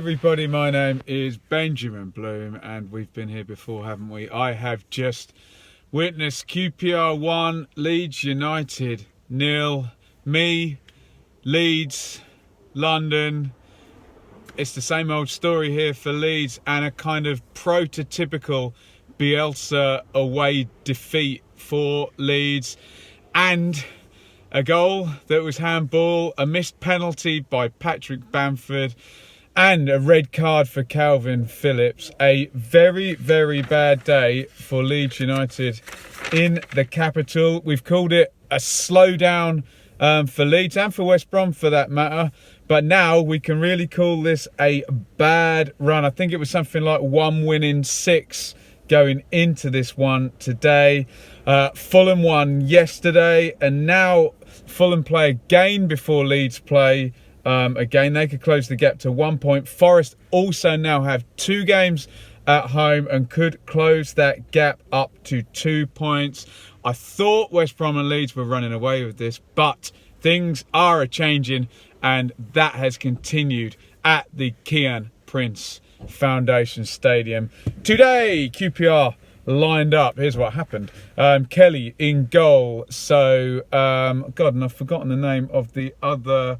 everybody, my name is Benjamin Bloom and we've been here before, haven't we? I have just witnessed QPR 1, Leeds United 0. Me, Leeds, London. It's the same old story here for Leeds and a kind of prototypical Bielsa away defeat for Leeds, and a goal that was handball, a missed penalty by Patrick Bamford, and a red card for Calvin Phillips. A very, very bad day for Leeds United in the capital. We've called it a slowdown for Leeds and for West Brom for that matter. But now we can really call this a bad run. I think it was something like 1 win in 6 going into this one today. Fulham won yesterday, and now Fulham play again before Leeds play again. They could close the gap to 1 point. Forest also now have 2 games at home and could close that gap up to 2 points. I thought West Brom and Leeds were running away with this, but things are a-changing, and that has continued at the Kian Prince Foundation Stadium. Today, QPR lined up. Here's what happened. Kelly in goal. So, God, and I've forgotten the name of the other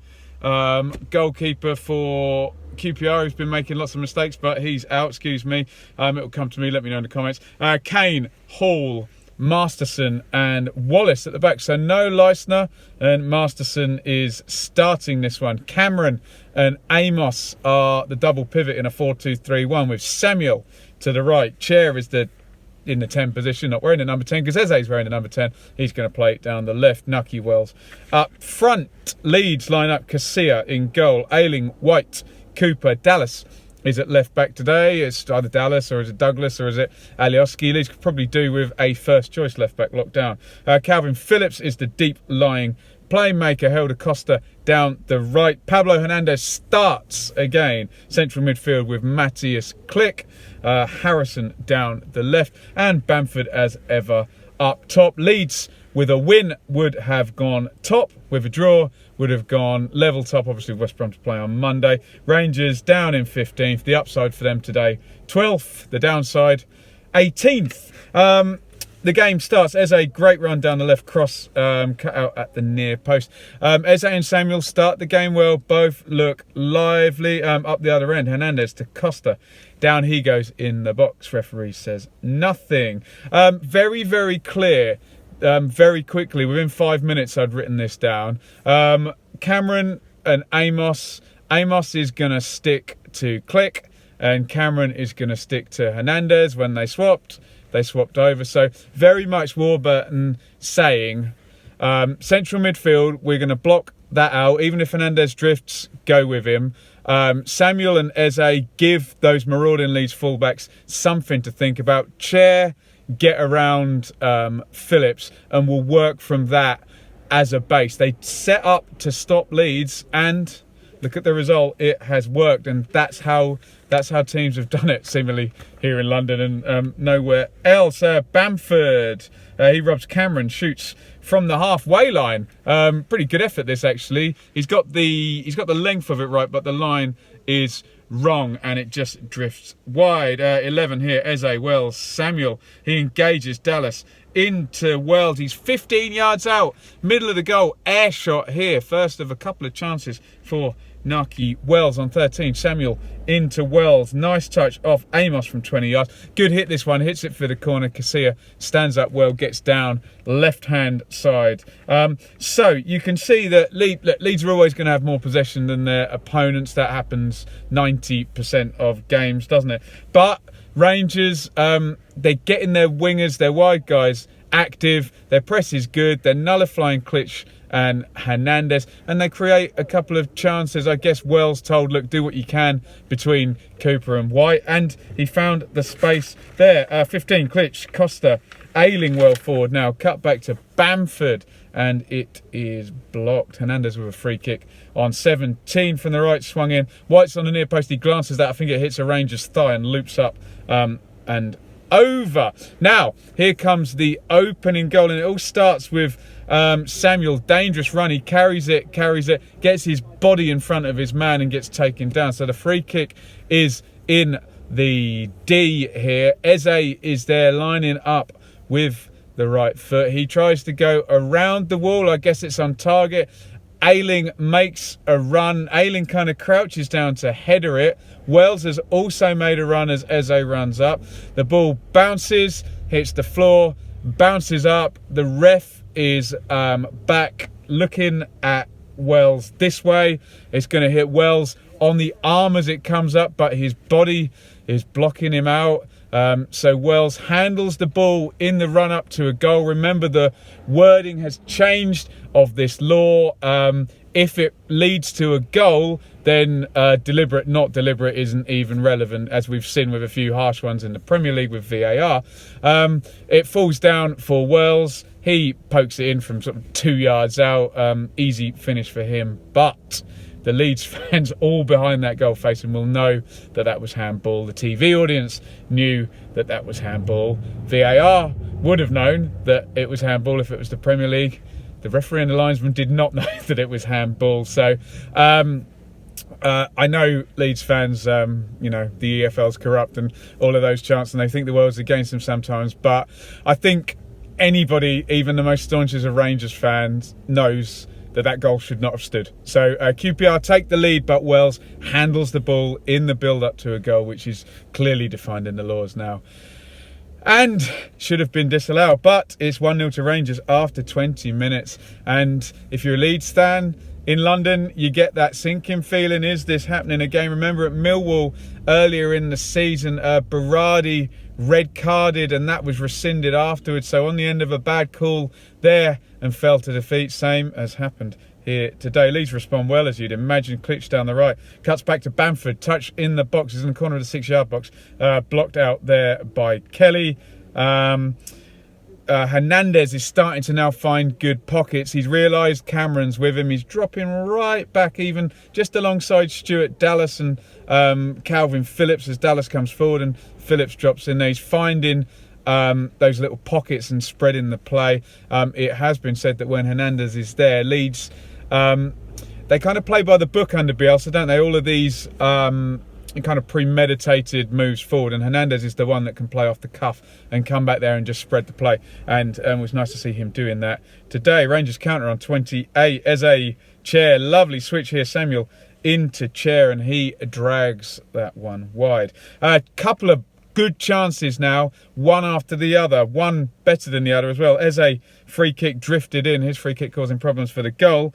goalkeeper for QPR, who's been making lots of mistakes, but he's out, excuse me. It'll come to me, let me know in the comments. Kane, Hall, Masterson and Wallace at the back. So no Leisner, and Masterson is starting this one. Cameron and Amos are the double pivot in a 4-2-3-1 with Samuel to the right. Chair is in the 10 position, not wearing the number 10 because Eze's wearing the number 10. He's going to play it down the left. Nucky Wells up front. Leeds line up Casilla in goal. Ayling, White, Cooper, Dallas is at left back today. It's either Dallas or is it Douglas or is it Alioski. Leeds could probably do with a first choice left back locked down. Calvin Phillips is the deep lying playmaker. Helder Costa down the right. Pablo Hernandez starts again central midfield with Matthias Click. Harrison down the left, and Bamford as ever up top. Leeds with a win would have gone top. With a draw would have gone level top. Obviously West Brom to play on Monday. Rangers down in 15th. The upside for them today 12th. The downside 18th. The game starts. Eze, great run down the left, cross cut out at the near post. Eze and Samuel start the game well. Both look lively. Up the other end, Hernandez to Costa. Down he goes in the box. Referee says nothing. Very, very clear. Very quickly, within 5 minutes, I'd written this down. Cameron and Amos. Amos is going to stick to Click, and Cameron is going to stick to Hernandez. When they swapped over. So very much Warburton saying, central midfield, we're going to block that out. Even if Hernandez drifts, go with him. Samuel and Eze give those marauding Leeds fullbacks something to think about. Chair, get around Phillips, and we'll work from that as a base. They set up to stop Leeds, and look at the result. It has worked, and that's how teams have done it, seemingly here in London and nowhere else. Bamford, he rubs Cameron, shoots from the halfway line. Pretty good effort this actually. He's got the length of it right, but the line is wrong and it just drifts wide. 11 here, Eze, Wells, Samuel. He engages Dallas into Wells. He's 15 yards out, middle of the goal. Air shot here, first of a couple of chances for Nucky Wells on 13. Samuel into Wells. Nice touch off Amos from 20 yards. Good hit this one. Hits it for the corner. Casilla stands up well, gets down left-hand side. So you can see that Leeds are always going to have more possession than their opponents. That happens 90% of games, doesn't it? But Rangers, they're getting their wingers, their wide guys active. Their press is good. They're nullifying Klitsch and Hernandez, and they create a couple of chances. I guess Wells told, look, do what you can between Cooper and White, and he found the space there. 15, Klitsch, Costa, Ayling well forward now, cut back to Bamford, and it is blocked. Hernandez with a free kick on 17 from the right, swung in. White's on the near post, he glances that, I think it hits a Ranger's thigh and loops up and over. Now, here comes the opening goal, and it all starts with Samuel, dangerous run. He carries it, gets his body in front of his man and gets taken down. So the free kick is in the D here. Eze is there lining up with the right foot. He tries to go around the wall. I guess it's on target. Ayling makes a run. Ayling kind of crouches down to header it. Wells has also made a run as Eze runs up. The ball bounces, hits the floor, bounces up. The ref is back looking at Wells this way. It's going to hit Wells on the arm as it comes up, but his body is blocking him out. So Wells handles the ball in the run up to a goal. Remember, the wording has changed of this law. If it leads to a goal, then deliberate, not deliberate isn't even relevant, as we've seen with a few harsh ones in the Premier League with VAR. It falls down for Wells. He pokes it in from sort of 2 yards out. Easy finish for him. But the Leeds fans all behind that goal facing will know that that was handball. The TV audience knew that that was handball. VAR would have known that it was handball if it was the Premier League. The referee and the linesman did not know that it was handball. So I know Leeds fans, you know, the EFL's corrupt and all of those chants, and they think the world's against them sometimes. But I think anybody, even the most staunchest of Rangers fans, knows that that goal should not have stood. So QPR take the lead, but Wells handles the ball in the build-up to a goal, which is clearly defined in the laws now, and should have been disallowed. But it's 1-0 to Rangers after 20 minutes. And if you're a Leeds fan in London, you get that sinking feeling. Is this happening again? Remember at Millwall earlier in the season, Berardi red carded, and that was rescinded afterwards. So on the end of a bad call there and fell to defeat. Same has happened here today. Leeds respond well, as you'd imagine. Klitsch down the right, cuts back to Bamford, touch in the box, is in the corner of the 6-yard box, blocked out there by Kelly. Hernandez is starting to now find good pockets. He's realised Cameron's with him. He's dropping right back, even just alongside Stuart Dallas and Calvin Phillips, as Dallas comes forward and Phillips drops in there. He's finding those little pockets and spreading the play. It has been said that when Hernandez is there, Leeds, they kind of play by the book under Bielsa, don't they? All of these kind of premeditated moves forward, and Hernandez is the one that can play off the cuff and come back there and just spread the play, and it was nice to see him doing that today. Rangers counter on 28 as a Chair, lovely switch here, Samuel into Chair, and he drags that one wide. A couple of good chances now, one after the other, one better than the other as well. As a free kick drifted in, his free kick causing problems for the goal.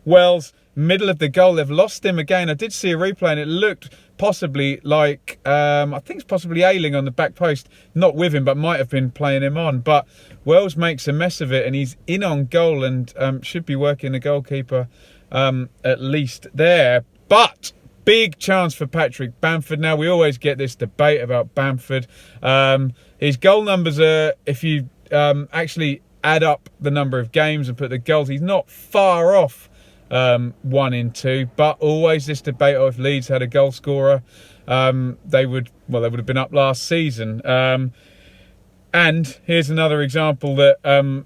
Wells, middle of the goal, they've lost him again. I did see a replay and it looked possibly like, I think it's possibly Ayling on the back post, not with him, but might have been playing him on. But Wells makes a mess of it and he's in on goal and should be working the goalkeeper at least there. But big chance for Patrick Bamford. Now, we always get this debate about Bamford. His goal numbers are, if you actually add up the number of games and put the goals, he's not far off 1 in 2, but always this debate of if Leeds had a goal scorer, they would have been up last season. And here's another example that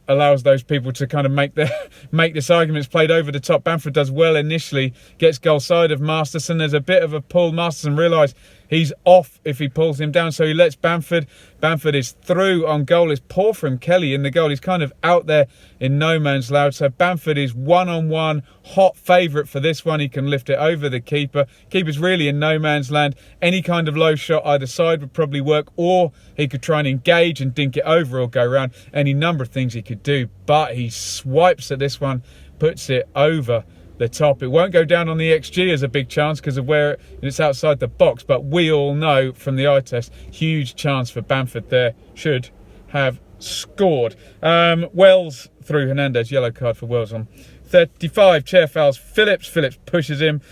allows those people to kind of make this argument. It's played over the top. Bamford does well initially, gets goal side of Masterson. There's a bit of a pull. Masterson realised he's off if he pulls him down, so he lets Bamford. Bamford is through on goal. It's poor from Kelly in the goal. He's kind of out there in no man's land. So Bamford is one-on-one, hot favourite for this one. He can lift it over the keeper. Keeper's really in no man's land. Any kind of low shot either side would probably work, or he could try and engage and dink it over or go round. Any number of things he could do, but he swipes at this one, puts it over the top. It won't go down on the XG as a big chance because of where it's outside the box, but we all know from the eye test, huge chance for Bamford there. Should have scored. Wells through Hernandez, yellow card for Wells on 35. Chair fouls Phillips. Phillips pushes him.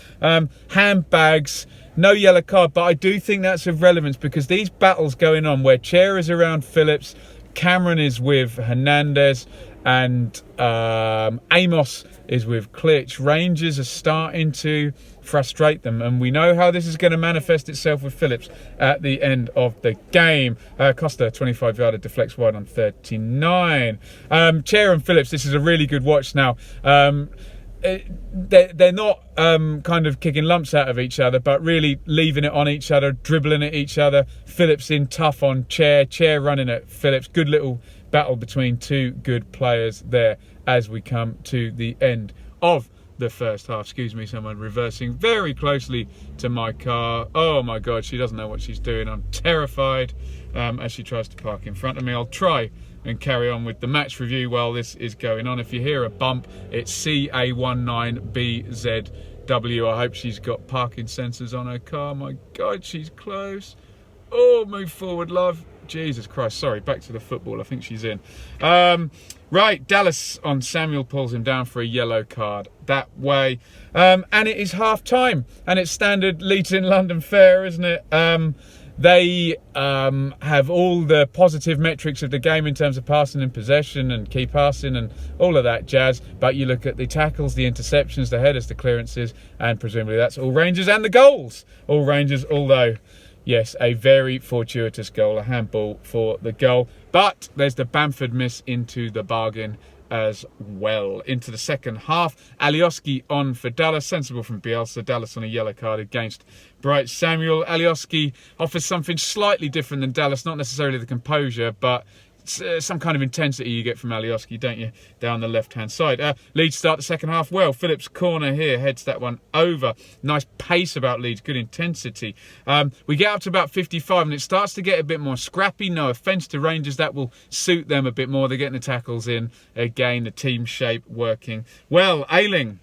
Handbags, no yellow card, but I do think that's of relevance because these battles going on where Chair is around Phillips, Cameron is with Hernandez, and Amos is with Klitsch. Rangers are starting to frustrate them, and we know how this is going to manifest itself with Phillips at the end of the game. Costa, 25-yarder, deflects wide on 39. Chair and Phillips, this is a really good watch now. They're not kind of kicking lumps out of each other, but really leaving it on each other, dribbling at each other. Phillips in tough on Chair, Chair running at Phillips. Good little battle between two good players there as we come to the end of the first half. Excuse me, someone reversing very closely to my car. Oh my God, she doesn't know what she's doing. I'm terrified as she tries to park in front of me. I'll try and carry on with the match review while this is going on. If you hear a bump, it's CA19BZW. I hope she's got parking sensors on her car. My God, she's close. Oh, move forward, love. Jesus Christ, sorry, back to the football. I think she's in. Right, Dallas on Samuel pulls him down for a yellow card that way. And it is half time, and it's standard Leeds in London fare, isn't it? They have all the positive metrics of the game in terms of passing and possession and key passing and all of that jazz. But you look at the tackles, the interceptions, the headers, the clearances, and presumably that's all Rangers, and the goals. All Rangers, although, yes, a very fortuitous goal, a handball for the goal. But there's the Bamford miss into the bargain as well. Into the second half, Alioski on for Dallas, sensible from Bielsa. Dallas on a yellow card against Bright Samuel. Alioski offers something slightly different than Dallas, not necessarily the composure, but some kind of intensity you get from Alioski, don't you, down the left-hand side. Leeds start the second half well. Phillips' corner here heads that one over. Nice pace about Leeds, good intensity. We get up to about 55 and it starts to get a bit more scrappy. No offence to Rangers, that will suit them a bit more. They're getting the tackles in. Again, the team shape working well. Ayling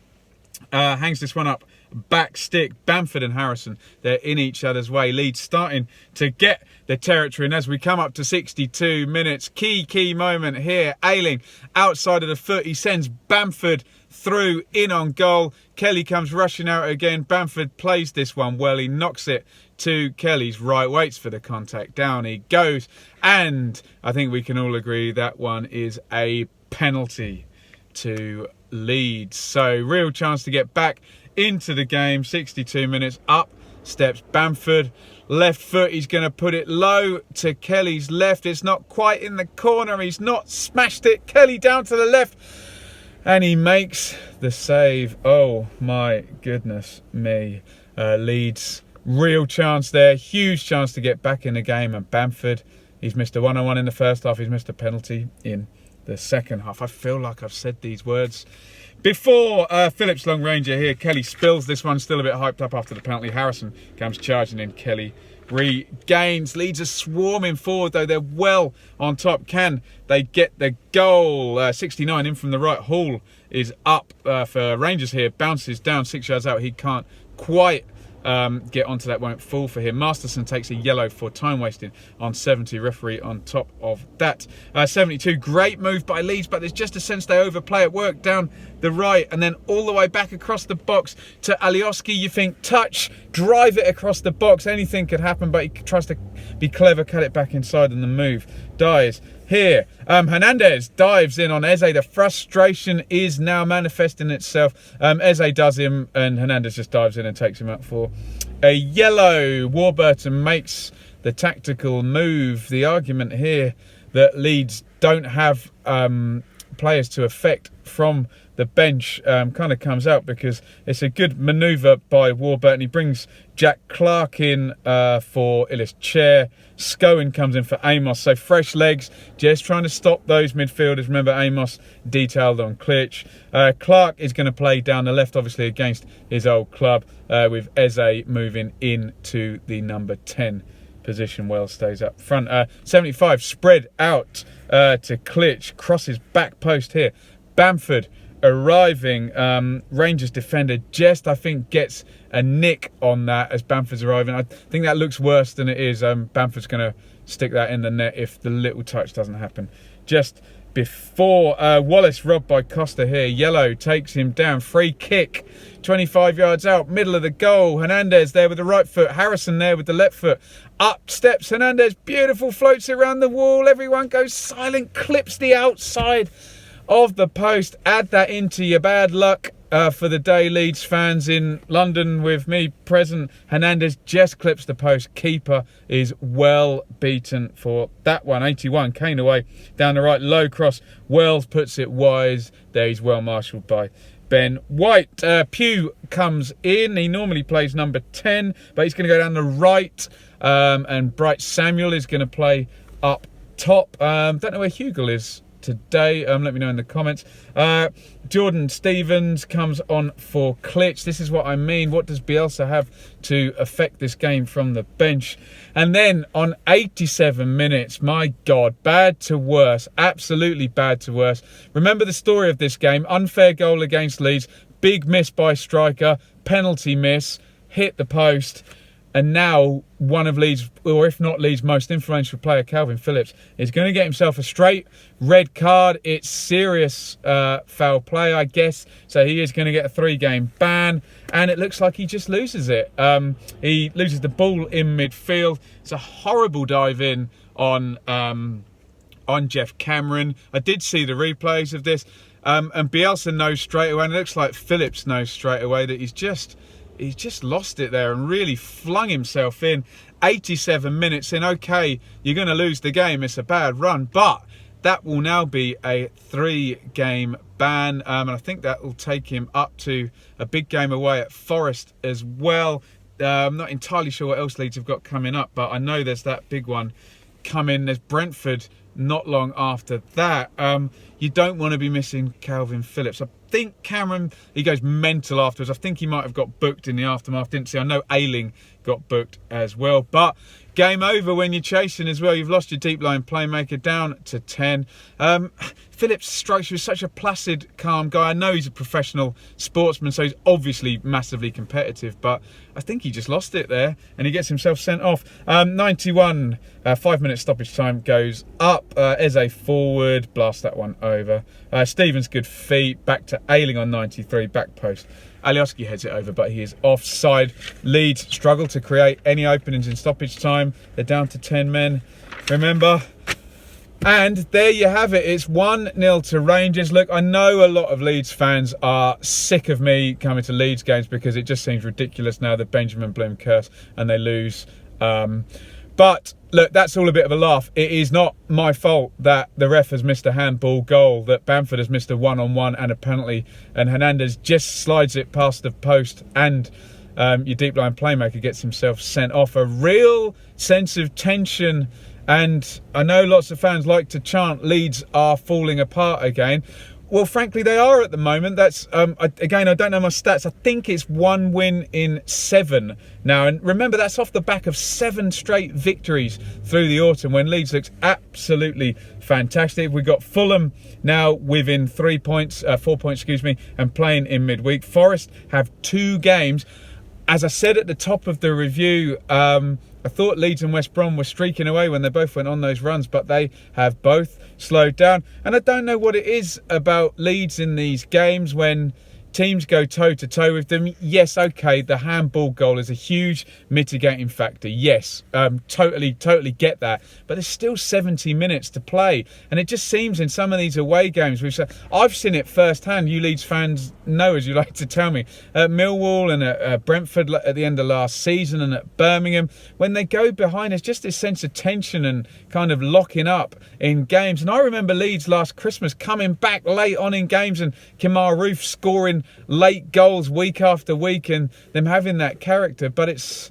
hangs this one up. Back stick, Bamford and Harrison, they're in each other's way. Leeds starting to get the territory, and as we come up to 62 minutes, key moment here. Ayling outside of the foot, he sends Bamford through, in on goal. Kelly comes rushing out again. Bamford plays this one well. He knocks it to Kelly's right, waits for the contact, down he goes, and I think we can all agree that one is a penalty to Leeds. So real chance to get back into the game. 62 minutes, up steps Bamford, left foot, he's going to put it low to Kelly's left. It's not quite in the corner, he's not smashed it. Kelly down to the left, and he makes the save. Oh my goodness me. Leeds, real chance there, huge chance to get back in the game, and Bamford, he's missed a one-on-one in the first half, he's missed a penalty in the second half. I feel like I've said these words before. Phillips long ranger here. Kelly spills this one, still a bit hyped up after the penalty. Harrison comes charging in. Kelly regains. Leeds are swarming forward though. They're well on top. Can they get the goal? 69 in from the right. Hall is up for Rangers here. Bounces down 6 yards out. He can't quite get onto that, won't fall for him. Masterson takes a yellow for time wasting on 70. Referee on top of that. 72, great move by Leeds, but there's just a sense they overplay it. Work down the right and then all the way back across the box to Alioski. You think touch, drive it across the box, anything could happen, but he tries to be clever, cut it back inside, and the move dies here. Hernandez dives in on Eze. The frustration is now manifesting itself. Eze does him and Hernandez just dives in and takes him out for a yellow. Warburton makes the tactical move. The argument here that Leeds don't have players to affect from the bench kind of comes out, because it's a good manoeuvre by Warburton. He brings Jack Clark in for Illis Chair. Scowen comes in for Amos. So fresh legs, just trying to stop those midfielders. Remember, Amos detailed on Klitsch. Clark is going to play down the left, obviously, against his old club, with Eze moving into the number 10 position. Well stays up front. 75 spread out to Klitsch. Crosses back post here. Bamford arriving. Rangers defender just, I think, gets a nick on that as Bamford's arriving. I think that looks worse than it is. Bamford's going to stick that in the net if the little touch doesn't happen just before. Wallace robbed by Costa here. Yellow takes him down. Free kick 25 yards out, middle of the goal. Hernandez there with the right foot. Harrison there with the left foot. Up steps Hernandez. Beautiful, floats around the wall. Everyone goes silent, clips the outside of the post. Add that into your bad luck for the day, Leeds fans. In London with me present, Hernandez just clips the post. Keeper is well beaten for that one. 81, Kane away, down the right, low cross. Wells puts it wide. There he's well marshalled by Ben White. Pugh comes in. He normally plays number 10, but he's going to go down the right. And Bright Samuel is going to play up top. Don't know where Hugel is today. Let me know in the comments. Jordan Stevens comes on for Klitsch. This is what I mean. What does Bielsa have to affect this game from the bench? And then on 87 minutes, my God, bad to worse. Absolutely bad to worse. Remember the story of this game. Unfair goal against Leeds. Big miss by striker. Penalty miss. Hit the post. And now one of Leeds, or if not Leeds' most influential player, Calvin Phillips, is going to get himself a straight red card. It's serious foul play, I guess. So he is going to get a 3-game ban. And it looks like he just loses it. He loses the ball in midfield. It's a horrible dive in on Jeff Cameron. I did see the replays of this. And Bielsa knows straight away, and it looks like Phillips knows straight away that he's just lost it there and really flung himself in. 87 minutes in. Okay, you're going to lose the game. It's a bad run, but that will now be a 3-game ban. And I think that will take him up to a big game away at Forest as well. I'm not entirely sure what else Leeds have got coming up, but I know there's that big one coming. There's Brentford not long after that. You don't want to be missing Calvin Phillips. I think Cameron, he goes mental afterwards. I think he might have got booked in the aftermath. Didn't see. I know Ayling got booked as well. But game over when you're chasing as well. You've lost your deep line playmaker down to 10. Phillips strikes you as such a placid, calm guy. I know he's a professional sportsman, so he's obviously massively competitive, but I think he just lost it there and he gets himself sent off. 91, 5-minute stoppage time goes up. Eze forward, blast that one over. Stevens, good feet, back to Ayling on 93, back post. Alioski heads it over, but he is offside. Leeds struggle to create any openings in stoppage time. They're down to 10 men, remember. And there you have it. It's 1-0 to Rangers. Look, I know a lot of Leeds fans are sick of me coming to Leeds games because it just seems ridiculous now, the Benjamin Bloom curse, and they lose. But look, that's all a bit of a laugh. It is not my fault that the ref has missed a handball goal, that Bamford has missed a one-on-one and a penalty, and Hernandez just slides it past the post, and your deep line playmaker gets himself sent off. A real sense of tension. And I know lots of fans like to chant Leeds are falling apart again. Well, frankly, they are at the moment. That's again, I don't know my stats. I think it's 1 win in 7 now. And remember, that's off the back of 7 straight victories through the autumn when Leeds looks absolutely fantastic. We've got Fulham now within 4 points, and playing in midweek. Forest have 2 games. As I said at the top of the review, I thought Leeds and West Brom were streaking away when they both went on those runs, but they have both slowed down. And I don't know what it is about Leeds in these games when teams go toe-to-toe with them. Yes, okay, the handball goal is a huge mitigating factor. Yes, totally get that. But there's still 70 minutes to play. And it just seems in some of these away games, I've seen it firsthand. You Leeds fans know, as you like to tell me. At Millwall and at Brentford at the end of last season and at Birmingham, when they go behind, there's just this sense of tension and kind of locking up in games. And I remember Leeds last Christmas coming back late on in games and Kemar Roof scoring late goals week after week and them having that character, but it's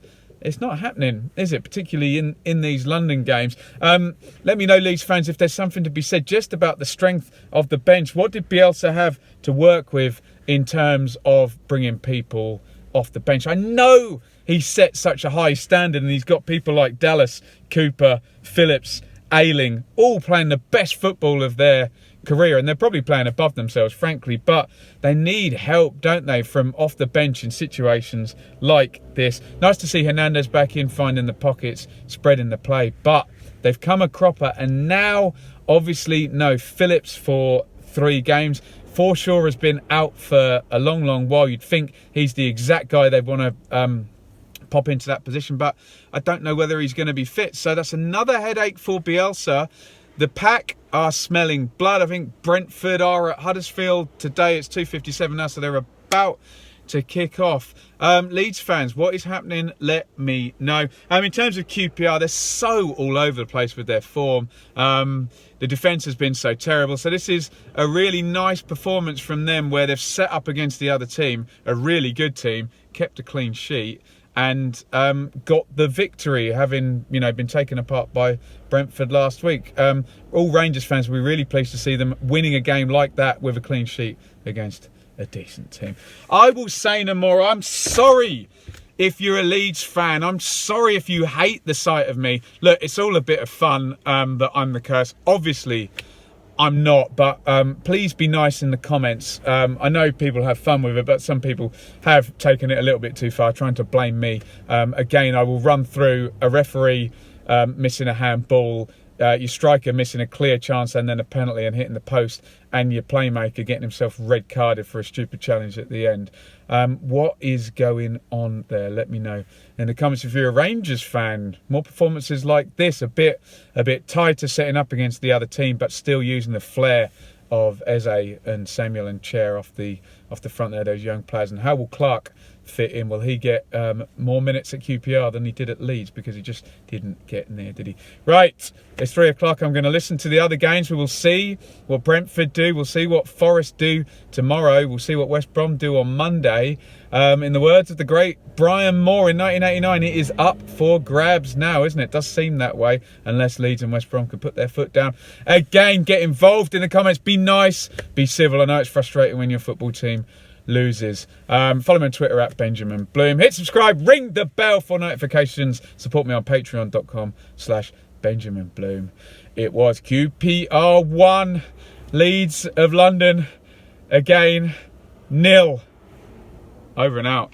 not happening, is it? Particularly in these London games. Let me know, Leeds fans, if there's something to be said just about the strength of the bench. What did Bielsa have to work with in terms of bringing people off the bench? I know he set such a high standard and he's got people like Dallas, Cooper, Phillips, Ayling, all playing the best football of their career, and they're probably playing above themselves, frankly, but they need help, don't they, from off the bench in situations like this. Nice to see Hernandez back in, finding the pockets, spreading the play, but they've come a cropper, and now obviously no Phillips for 3 games. Forshaw has been out for a long while. You'd think he's the exact guy they want to pop into that position, but I don't know whether he's going to be fit, so that's another headache for Bielsa. the pack are smelling blood. I think Brentford are at Huddersfield today. It's 2:57 now, so they're about to kick off. Leeds fans, what is happening? Let me know. In terms of QPR, they're so all over the place with their form. The defence has been so terrible. So this is a really nice performance from them where they've set up against the other team, a really good team, kept a clean sheet, and got the victory, having been taken apart by Brentford last week. All Rangers fans will be really pleased to see them winning a game like that with a clean sheet against a decent team. I will say no more. I'm sorry if you're a Leeds fan. I'm sorry if you hate the sight of me. Look, it's all a bit of fun that I'm the curse. Obviously, I'm not, but please be nice in the comments. I know people have fun with it, but some people have taken it a little bit too far, trying to blame me. Again, I will run through a referee missing a handball, your striker missing a clear chance and then a penalty and hitting the post, and your playmaker getting himself red carded for a stupid challenge at the end. What is going on there? Let me know in the comments if you're a Rangers fan. More performances like this, a bit tighter setting up against the other team, but still using the flair of Eze and Samuel and Chair off the front there, those young players. And how will Clark fit in? Will he get more minutes at QPR than he did at Leeds? Because he just didn't get near, did he? Right, it's 3 o'clock. I'm going to listen to the other games. We will see what Brentford do. We'll see what Forest do tomorrow. We'll see what West Brom do on Monday. In the words of the great Brian Moore in 1989, it is up for grabs now, isn't it? It does seem that way, unless Leeds and West Brom can put their foot down. Again, get involved in the comments. Be nice, be civil. I know it's frustrating when your football team loses. Follow me on Twitter at Benjamin Bloom. Hit subscribe, ring the bell for notifications. Support me on patreon.com/Benjamin Bloom. It was QPR 1, Leeds of London again 0. Over and out.